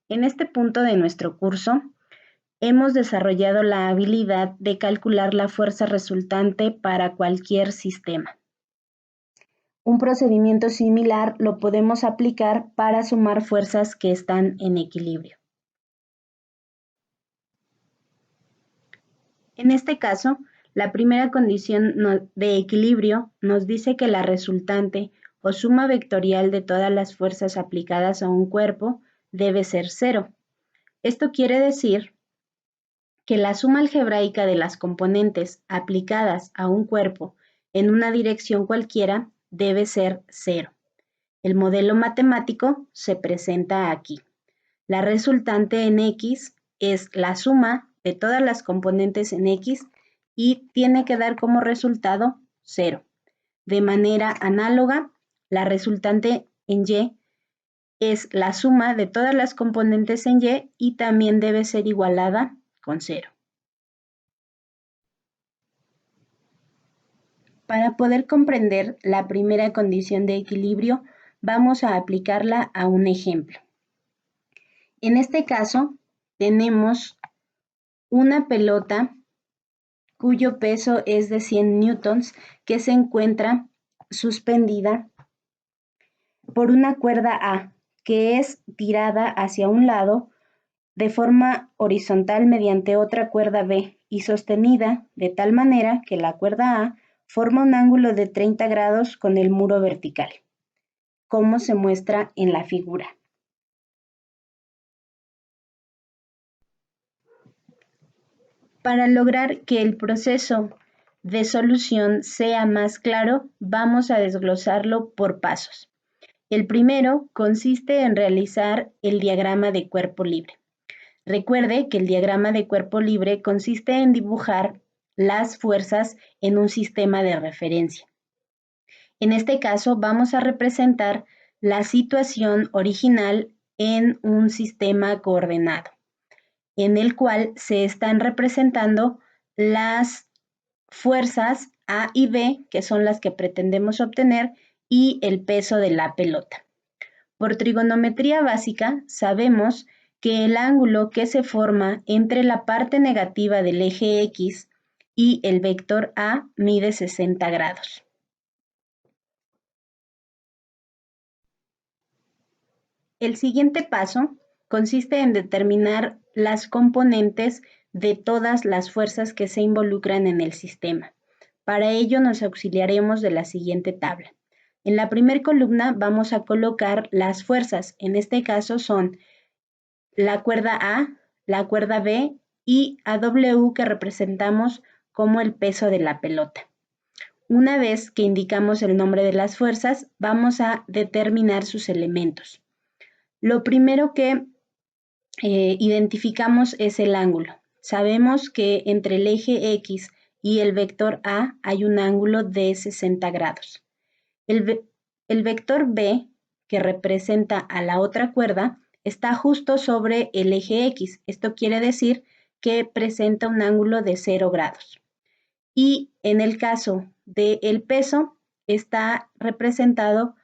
En este punto de nuestro curso, hemos desarrollado la habilidad de calcular la fuerza resultante para cualquier sistema. Un procedimiento similar lo podemos aplicar para sumar fuerzas que están en equilibrio. En este caso, la primera condición de equilibrio nos dice que la resultante o suma vectorial de todas las fuerzas aplicadas a un cuerpo debe ser 0. Esto quiere decir que la suma algebraica de las componentes aplicadas a un cuerpo en una dirección cualquiera debe ser 0. El modelo matemático se presenta aquí. La resultante en X es la suma de todas las componentes en X y tiene que dar como resultado 0. De manera análoga, la resultante en Y es la suma de todas las componentes en Y también debe ser igualada con 0. Para poder comprender la primera condición de equilibrio, vamos a aplicarla a un ejemplo. En este caso, tenemos una pelota cuyo peso es de 100 newtons que se encuentra suspendida por una cuerda A que es tirada hacia un lado de forma horizontal mediante otra cuerda B y sostenida de tal manera que la cuerda A forma un ángulo de 30 grados con el muro vertical, como se muestra en la figura. Para lograr que el proceso de solución sea más claro, vamos a desglosarlo por pasos. El primero consiste en realizar el diagrama de cuerpo libre. Recuerde que el diagrama de cuerpo libre consiste en dibujar las fuerzas en un sistema de referencia. En este caso vamos a representar la situación original en un sistema coordenado, en el cual se están representando las fuerzas A y B, que son las que pretendemos obtener, y el peso de la pelota. Por trigonometría básica, sabemos que el ángulo que se forma entre la parte negativa del eje X y el vector A mide 60 grados. El siguiente paso consiste en determinar las componentes de todas las fuerzas que se involucran en el sistema. Para ello nos auxiliaremos de la siguiente tabla. En la primera columna vamos a colocar las fuerzas. En este caso son la cuerda A, la cuerda B y AW que representamos como el peso de la pelota. Una vez que indicamos el nombre de las fuerzas, vamos a determinar sus elementos. Lo primero que identificamos es el ángulo. Sabemos que entre el eje X y el vector A hay un ángulo de 60 grados. El vector B, que representa a la otra cuerda, está justo sobre el eje X. Esto quiere decir que presenta un ángulo de 0 grados. Y en el caso del peso, está representado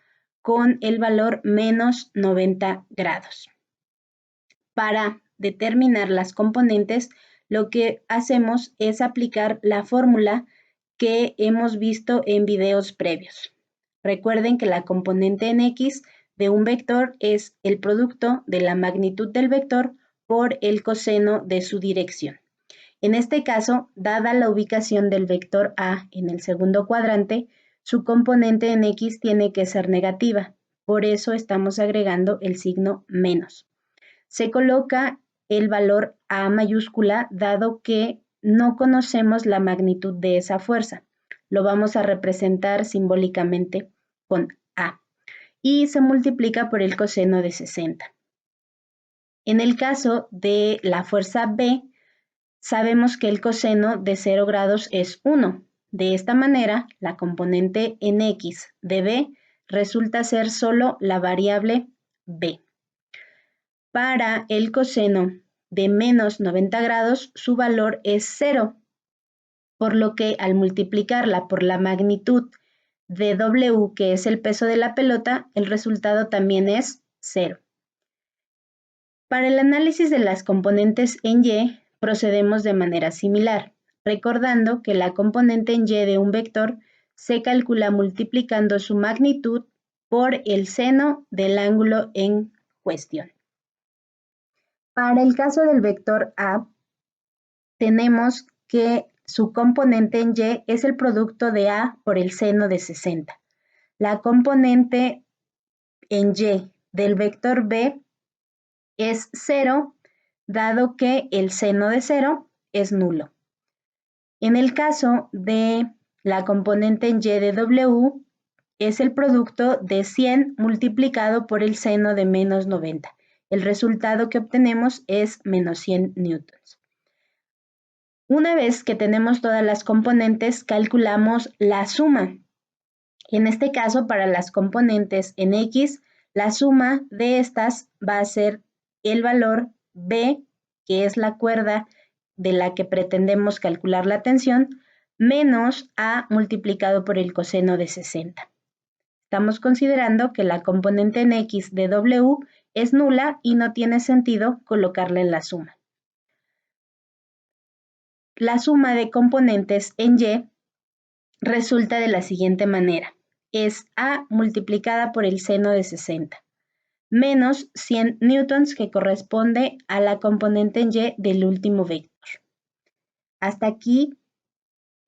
con el valor menos 90 grados. Para determinar las componentes, lo que hacemos es aplicar la fórmula que hemos visto en videos previos. Recuerden que la componente en X de un vector es el producto de la magnitud del vector por el coseno de su dirección. En este caso, dada la ubicación del vector A en el segundo cuadrante, su componente en X tiene que ser negativa. Por eso estamos agregando el signo menos. Se coloca el valor A mayúscula dado que no conocemos la magnitud de esa fuerza. Lo vamos a representar simbólicamente con A y se multiplica por el coseno de 60. En el caso de la fuerza B, sabemos que el coseno de 0 grados es 1. De esta manera, la componente en X de B resulta ser solo la variable B. Para el coseno de menos 90 grados, su valor es 0, por lo que al multiplicarla por la magnitud de W, que es el peso de la pelota, el resultado también es 0. Para el análisis de las componentes en Y, procedemos de manera similar, recordando que la componente en Y de un vector se calcula multiplicando su magnitud por el seno del ángulo en cuestión. Para el caso del vector A, tenemos que su componente en Y es el producto de A por el seno de 60. La componente en Y del vector B es 0, dado que el seno de 0 es nulo. En el caso de la componente en Y de W, es el producto de 100 multiplicado por el seno de menos 90. El resultado que obtenemos es menos 100 newtons. Una vez que tenemos todas las componentes, calculamos la suma. En este caso, para las componentes en X, la suma de estas va a ser el valor B, que es la cuerda de la que pretendemos calcular la tensión, menos A multiplicado por el coseno de 60. Estamos considerando que la componente en X de W es nula y no tiene sentido colocarla en la suma. La suma de componentes en Y resulta de la siguiente manera. Es A multiplicada por el seno de 60, menos 100 newtons, que corresponde a la componente en Y del último vector. Hasta aquí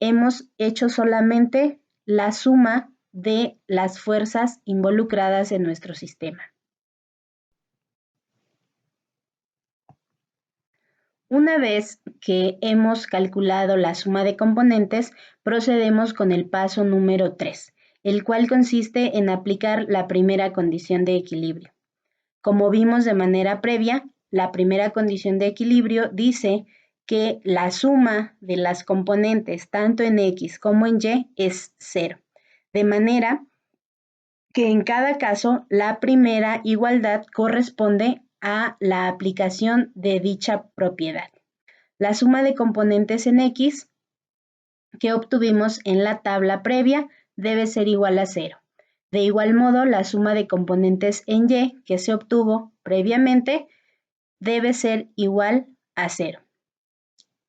hemos hecho solamente la suma de las fuerzas involucradas en nuestro sistema. Una vez que hemos calculado la suma de componentes, procedemos con el paso número 3, el cual consiste en aplicar la primera condición de equilibrio. Como vimos de manera previa, la primera condición de equilibrio dice que la suma de las componentes tanto en X como en Y es 0, de manera que en cada caso la primera igualdad corresponde a la aplicación de dicha propiedad. La suma de componentes en X que obtuvimos en la tabla previa debe ser igual a 0. De igual modo, la suma de componentes en Y que se obtuvo previamente debe ser igual a 0.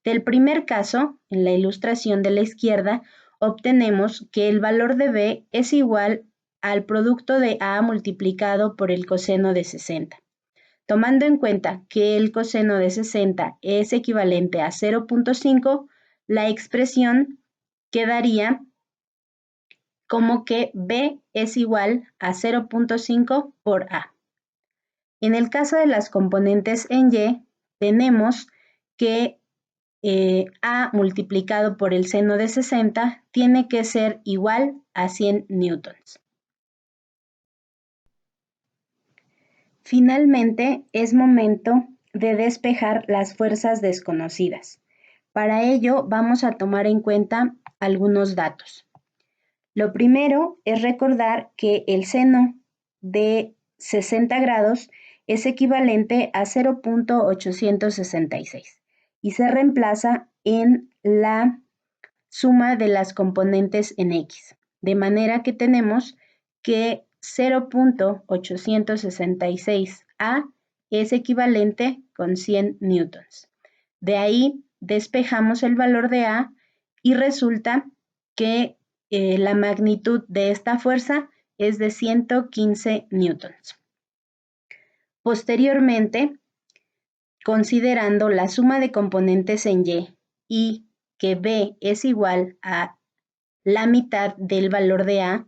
Del primer caso, en la ilustración de la izquierda, obtenemos que el valor de B es igual al producto de A multiplicado por el coseno de 60. Tomando en cuenta que el coseno de 60 es equivalente a 0.5, la expresión quedaría como que B es igual a 0.5 por A. En el caso de las componentes en Y, tenemos que A multiplicado por el seno de 60 tiene que ser igual a 100 newtons. Finalmente, es momento de despejar las fuerzas desconocidas. Para ello, vamos a tomar en cuenta algunos datos. Lo primero es recordar que el seno de 60 grados es equivalente a 0.866 y se reemplaza en la suma de las componentes en X, de manera que tenemos que 0.866A es equivalente con 100 newtons. De ahí despejamos el valor de A y resulta que la magnitud de esta fuerza es de 115 newtons. Posteriormente, considerando la suma de componentes en y que B es igual a la mitad del valor de A,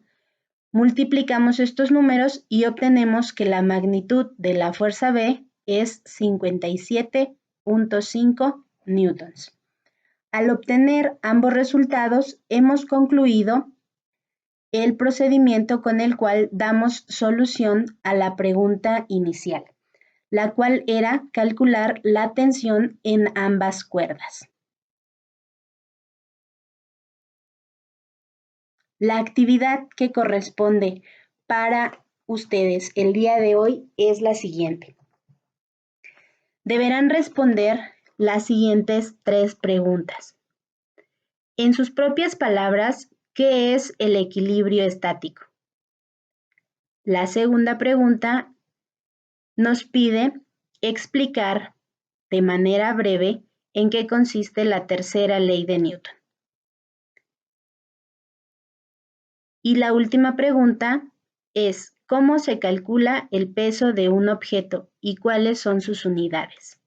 multiplicamos estos números y obtenemos que la magnitud de la fuerza B es 57.5 newtons. Al obtener ambos resultados, hemos concluido el procedimiento con el cual damos solución a la pregunta inicial, la cual era calcular la tensión en ambas cuerdas. La actividad que corresponde para ustedes el día de hoy es la siguiente. Deberán responder las siguientes 3 preguntas. En sus propias palabras, ¿qué es el equilibrio estático? La segunda pregunta nos pide explicar de manera breve en qué consiste la tercera ley de Newton. Y la última pregunta es, ¿cómo se calcula el peso de un objeto y cuáles son sus unidades?